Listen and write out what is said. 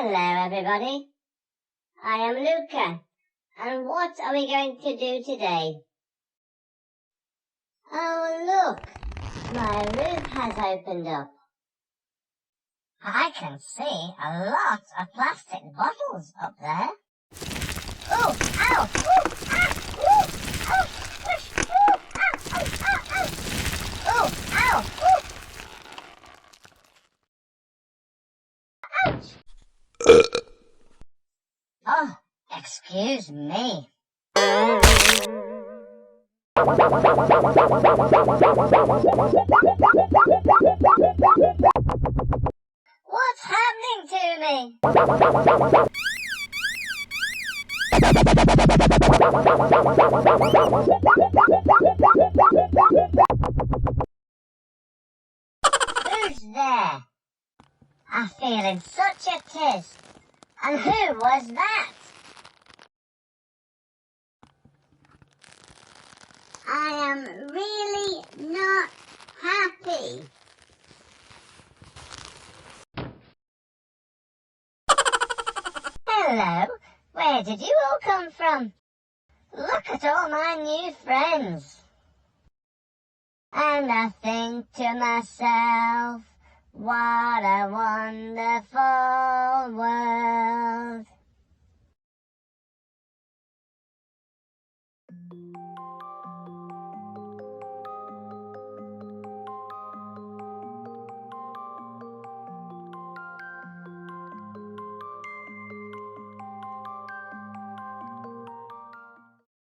Hello everybody, I am Luca, and what are we going to do today? Oh look, my roof has opened up. I can see a lot of plastic bottles up there. Oh, ow, ooh, ah, ooh, oh, whoosh, ooh, ah, oh, oh, oh. Oh, ow, ooh. Ouch. Oh, excuse me. What's happening to me? Who's there? I'm feeling such a tiz. And who was that? I am really not happy. Hello, where did you all come from? Look at all my new friends. And I think to myself, what a wonderful world.